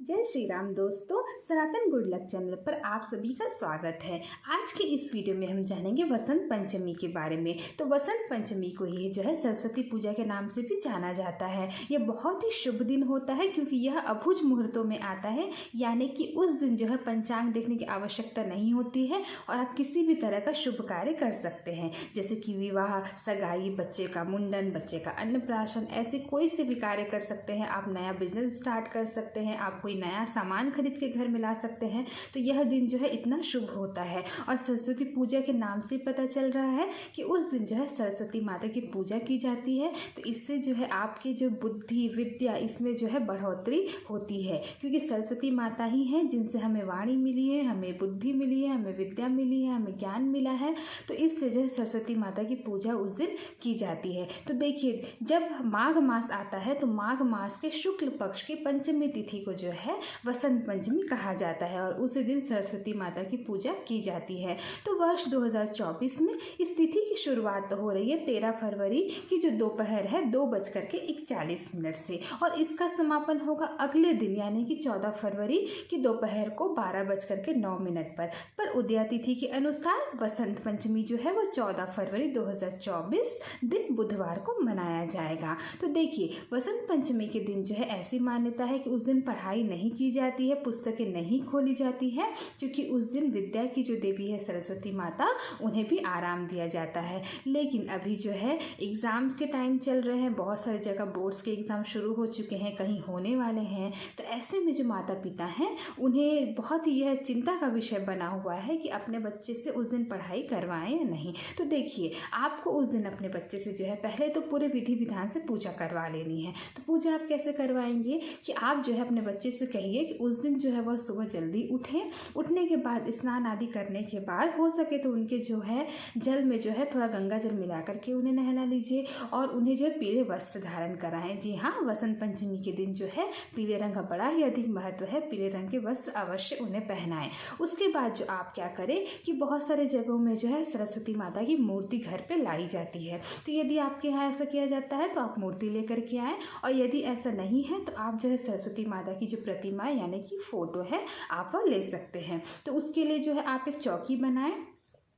जय श्री राम दोस्तों, सनातन good luck channel पर आप सभी का स्वागत है। आज के इस वीडियो में हम जानेंगे वसंत पंचमी के बारे में। तो वसंत पंचमी को ये जो है सरस्वती पूजा के नाम से भी जाना जाता है। ये बहुत ही शुभ दिन होता है क्योंकि यह अभुज मुहूर्तों में आता है, यानी कि उस दिन जो है पंचांग देखने की आवश्यकता नहीं होती है और आप किसी भी तरह का शुभ कार्य कर सकते हैं, जैसे कि विवाह, सगाई, बच्चे का मुंडन, बच्चे का अन्नप्राशन, ऐसे कोई से भी कार्य कर सकते हैं। आप नया बिजनेस स्टार्ट कर सकते हैं, आप कोई नया सामान खरीद के घर में ला सकते हैं। तो यह दिन जो है इतना शुभ होता है और सरस्वती पूजा के नाम से पता चल रहा है कि उस दिन जो है सरस्वती माता की पूजा की जाती है। तो इससे जो है आपकी जो बुद्धि, विद्या, इसमें जो है बढ़ोतरी होती है, क्योंकि सरस्वती माता ही हैं जिनसे हमें वाणी मिली है, हमें बुद्धि मिली है, हमें विद्या मिली है, हमें ज्ञान मिला है। तो इसलिए जो है सरस्वती माता की पूजा उस दिन की जाती है। तो देखिए, जब माघ मास आता है तो माघ मास के शुक्ल पक्ष की पंचमी तिथि को जो है वसंत पंचमी कहा जाता है और उसी दिन सरस्वती माता की पूजा की जाती है। तो वर्ष 2024 में इस तिथि की शुरुआत तो हो रही है 13 फरवरी की जो दोपहर है 2:41 से, और इसका समापन होगा अगले दिन यानी कि 14 फरवरी की दोपहर को 12:09 पर उदया तिथि के अनुसार वसंत पंचमी जो है वो 14 फरवरी 2024 दिन बुधवार को मनाया जाएगा। तो देखिए, वसंत पंचमी के दिन जो है ऐसी मान्यता है कि उस दिन पढ़ाई नहीं की जाती है, पुस्तकें नहीं खोली जाती है, क्योंकि उस दिन विद्या की जो देवी है सरस्वती माता, उन्हें भी आराम दिया जाता है। लेकिन अभी जो है एग्ज़ाम के टाइम चल रहे हैं, बहुत सारी जगह बोर्ड्स के एग्ज़ाम शुरू हो चुके हैं, कहीं होने वाले हैं। तो ऐसे में जो माता पिता हैं उन्हें बहुत ही यह चिंता का विषय बना हुआ है कि अपने बच्चे से उस दिन पढ़ाई करवाएं या नहीं। तो देखिए, आपको उस दिन अपने बच्चे से जो है पहले तो पूरे विधि विधान से पूजा करवा लेनी है। तो पूजा आप कैसे करवाएंगे कि आप जो है अपने बच्चे से कहिए कि उस दिन जो है वह सुबह जल्दी उठें। उठने के बाद स्नान आदि करने के बाद हो सके तो उनके जो है जल में जो है थोड़ा गंगा जल मिला करके उन्हें नहला लीजिए और उन्हें जो है पीले वस्त्र धारण कराएं। जी हाँ, वसंत पंचमी के दिन जो है पीले रंग का बड़ा ही अधिक महत्व है। पीले रंग के वस्त्र अवश्य उन्हें पहनाएं। उसके बाद जो आप क्या करें कि बहुत सारे जगहों में जो है सरस्वती माता की मूर्ति घर पे लाई जाती है। तो यदि आपके यहाँ ऐसा किया जाता है तो आप मूर्ति लेकर के आएँ, और यदि ऐसा नहीं है तो आप जो है सरस्वती माता की जो प्रतिमा यानी कि फोटो है आप वह ले सकते हैं। तो उसके लिए जो है आप एक चौकी बनाएं।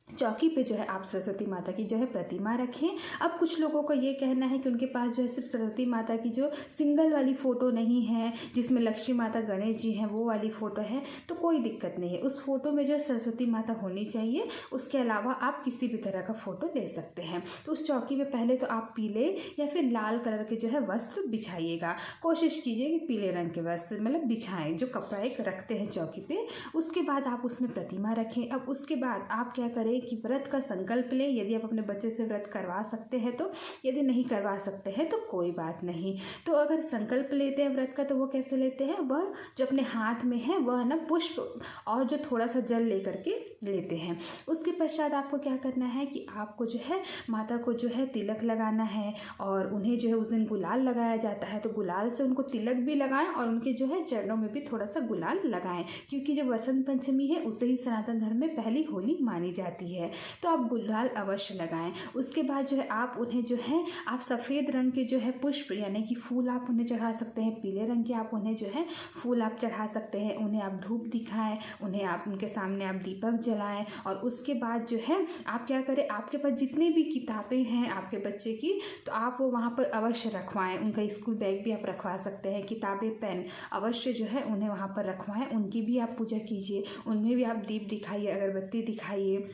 चौकी पे जो है आप सरस्वती माता की जो है प्रतिमा रखें। अब कुछ लोगों का ये कहना है कि उनके पास जो है सिर्फ सरस्वती माता की जो सिंगल वाली फ़ोटो नहीं है, जिसमें लक्ष्मी माता, गणेश जी हैं, वो वाली फ़ोटो है, तो कोई दिक्कत नहीं है। उस फोटो में जो है सरस्वती माता होनी चाहिए। उसके अलावा आप किसी भी तरह का फ़ोटो ले सकते हैं। तो उस चौकी में पहले तो आप पीले या फिर लाल कलर के जो है वस्त्र बिछाइएगा। कोशिश कीजिए कि पीले रंग के वस्त्र मतलब बिछाएँ, जो कपड़ा एक रखते हैं चौकी पे। उसके बाद आप उसमें प्रतिमा रखें। अब उसके बाद आप क्या करें कि व्रत का संकल्प लें। यदि आप अपने बच्चे से व्रत करवा सकते हैं तो, यदि नहीं करवा सकते हैं तो कोई बात नहीं। तो अगर संकल्प लेते हैं व्रत का तो वो कैसे लेते हैं, वह जो अपने हाथ में है वह ना पुष्प और जो थोड़ा सा जल लेकर के लेते हैं। उसके पश्चात आपको क्या करना है कि आपको जो है माता को जो है तिलक लगाना है और उन्हें जो है उस दिन गुलाल लगाया जाता है। तो गुलाल से उनको तिलक भी लगाएं और उनके जो है चरणों में भी थोड़ा सा गुलाल लगाएं, क्योंकि जो वसंत पंचमी है उसे ही सनातन धर्म में पहली होली मानी जाती है। तो आप गुलाल अवश्य लगाएं। उसके बाद जो है आप उन्हें जो है आप सफ़ेद रंग के जो है पुष्प यानी कि फूल आप उन्हें चढ़ा सकते हैं। पीले रंग के आप उन्हें जो है फूल आप चढ़ा सकते हैं। उन्हें आप धूप दिखाएं, उन्हें आप उनके सामने आप दीपक जलाएं। और उसके बाद जो है आप क्या करें, आपके पास जितनी भी किताबें हैं आपके बच्चे की, तो आप वो वहाँ पर अवश्य रखवाएं। उनका स्कूल बैग भी आप रखवा सकते हैं। किताबें, पेन अवश्य जो है उन्हें वहाँ पर रखवाएं। उनकी भी आप पूजा कीजिए, उनमें भी आप दीप दिखाइए, अगरबत्ती दिखाइए।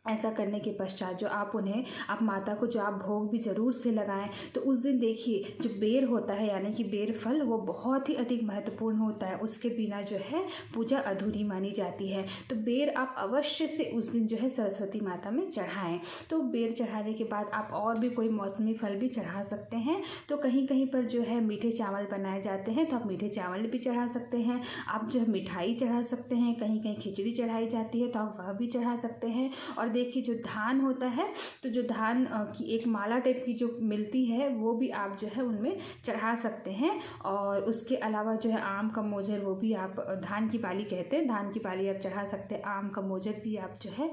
ऐसा करने के पश्चात जो आप उन्हें, आप माता को जो आप भोग भी ज़रूर से लगाएं। तो उस दिन देखिए, जो बेर होता है यानी कि बेर फल, वो बहुत ही अधिक महत्वपूर्ण होता है। उसके बिना जो है पूजा अधूरी मानी जाती है। तो बेर आप अवश्य से उस दिन जो है सरस्वती माता में चढ़ाएं। तो बेर चढ़ाने के बाद आप और भी कोई मौसमी फल भी चढ़ा सकते हैं। तो कहीं कहीं पर जो है मीठे चावल बनाए जाते हैं तो आप मीठे चावल भी चढ़ा सकते हैं। आप जो है मिठाई चढ़ा सकते हैं। कहीं कहीं खिचड़ी चढ़ाई जाती है तो आप वह भी चढ़ा सकते हैं। और देखिए जो धान होता है, तो जो धान की एक माला टाइप की जो मिलती है वो भी आप जो है उनमें चढ़ा सकते हैं। और उसके अलावा जो है आम का मोजर, वो भी आप, धान की बाली कहते हैं, धान की बाली आप चढ़ा सकते हैं। आम का मोजर भी आप जो है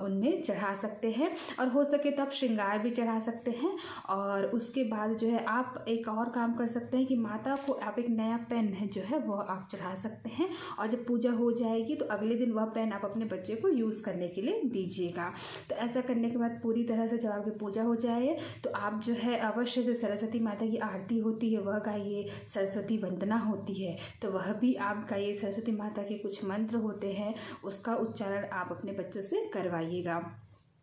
उनमें चढ़ा सकते हैं। और हो सके तो आप श्रृंगार भी चढ़ा सकते हैं। और उसके बाद जो है आप एक और काम कर सकते हैं कि माता को आप एक नया पेन है जो है वो आप चढ़ा सकते हैं। और जब पूजा हो जाएगी तो अगले दिन वह पेन आप अपने बच्चे को यूज़ करने के लिए दीजिएगा। तो ऐसा करने के बाद पूरी तरह से जब आपकी पूजा हो जाए तो आप जो है अवश्य से सरस्वती माता की आरती होती है वह गाइए, सरस्वती वंदना होती है तो वह भी आप गाइए। सरस्वती माता के कुछ मंत्र होते हैं उसका उच्चारण आप अपने बच्चों से करवाइएगा।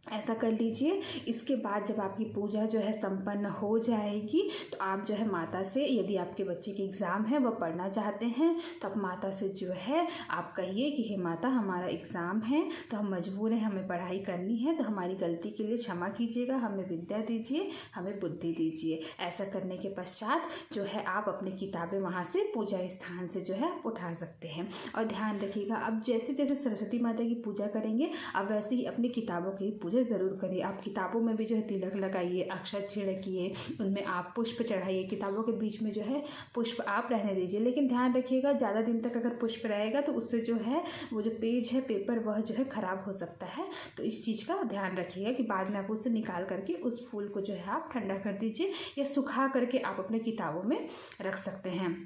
ऐसा कर लीजिए। इसके बाद जब आपकी पूजा जो है संपन्न हो जाएगी तो आप जो है माता से, यदि आपके बच्चे के एग्ज़ाम है वह पढ़ना चाहते हैं तो आप माता से जो है आप कहिए कि हे माता, हमारा एग्ज़ाम है तो हम मजबूर हैं, हमें पढ़ाई करनी है, तो हमारी गलती के लिए क्षमा कीजिएगा, हमें विद्या दीजिए, हमें बुद्धि दीजिए। ऐसा करने के पश्चात जो है आप अपनी किताबें वहाँ से पूजा स्थान से जो है आप उठा सकते हैं। और ध्यान रखिएगा, अब जैसे जैसे सरस्वती माता की पूजा करेंगे अब वैसे ही अपनी किताबों की पूजा ज़रूर करिए। आप किताबों में भी जो है तिलक लगाइए, अक्षत छिड़किए, उनमें आप पुष्प चढ़ाइए। किताबों के बीच में जो है पुष्प आप रहने दीजिए, लेकिन ध्यान रखिएगा ज़्यादा दिन तक अगर पुष्प रहेगा तो उससे जो है वो जो पेज है, पेपर, वह जो है ख़राब हो सकता है। तो इस चीज़ का ध्यान रखिएगा कि बाद में आप उसे निकाल करके उस फूल को जो है आप ठंडा कर दीजिए या सुखा करके आप अपने किताबों में रख सकते हैं।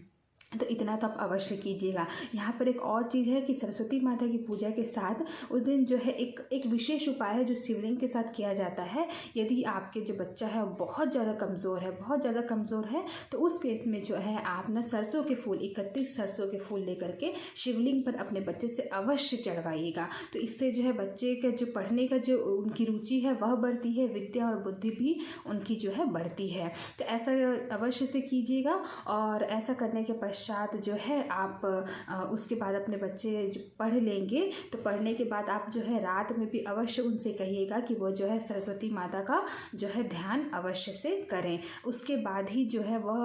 तो इतना तो आप अवश्य कीजिएगा। यहाँ पर एक और चीज़ है कि सरस्वती माता की पूजा के साथ उस दिन जो है एक विशेष उपाय है जो शिवलिंग के साथ किया जाता है। यदि आपके जो बच्चा है वो बहुत ज़्यादा कमज़ोर है तो उस केस में जो है आप ना सरसों के फूल, 31 सरसों के फूल लेकर के शिवलिंग पर अपने बच्चे से अवश्य चढ़वाइएगा। तो इससे जो है बच्चे का जो पढ़ने का जो उनकी रुचि है वह बढ़ती है, विद्या और बुद्धि भी उनकी जो है बढ़ती है। तो ऐसा अवश्य से कीजिएगा। और ऐसा करने के पश्चात जो है आप उसके बाद अपने बच्चे जो पढ़ लेंगे तो पढ़ने के बाद आप जो है रात में भी अवश्य उनसे कहिएगा कि वो जो है सरस्वती माता का जो है ध्यान अवश्य से करें। उसके बाद ही जो है वह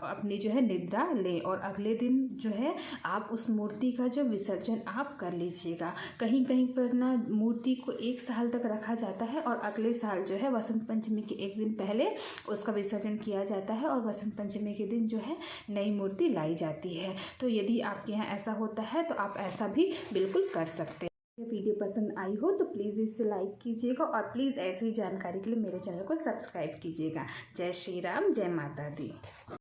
अपनी जो है निद्रा लें। और अगले दिन जो है आप उस मूर्ति का जो विसर्जन आप कर लीजिएगा। कहीं कहीं पर ना मूर्ति को 1 साल तक रखा जाता है और अगले साल जो है वसंत पंचमी के एक दिन पहले उसका विसर्जन किया जाता है और वसंत पंचमी के दिन जो है नई मूर्ति लाई जाती है। तो यदि आपके यहाँ ऐसा होता है तो आप ऐसा भी बिल्कुल कर सकते हैं। ये वीडियो पसंद आई हो तो प्लीज़ इसे लाइक कीजिएगा और प्लीज़ ऐसी जानकारी के लिए मेरे चैनल को सब्सक्राइब कीजिएगा। जय श्री राम, जय माता दी।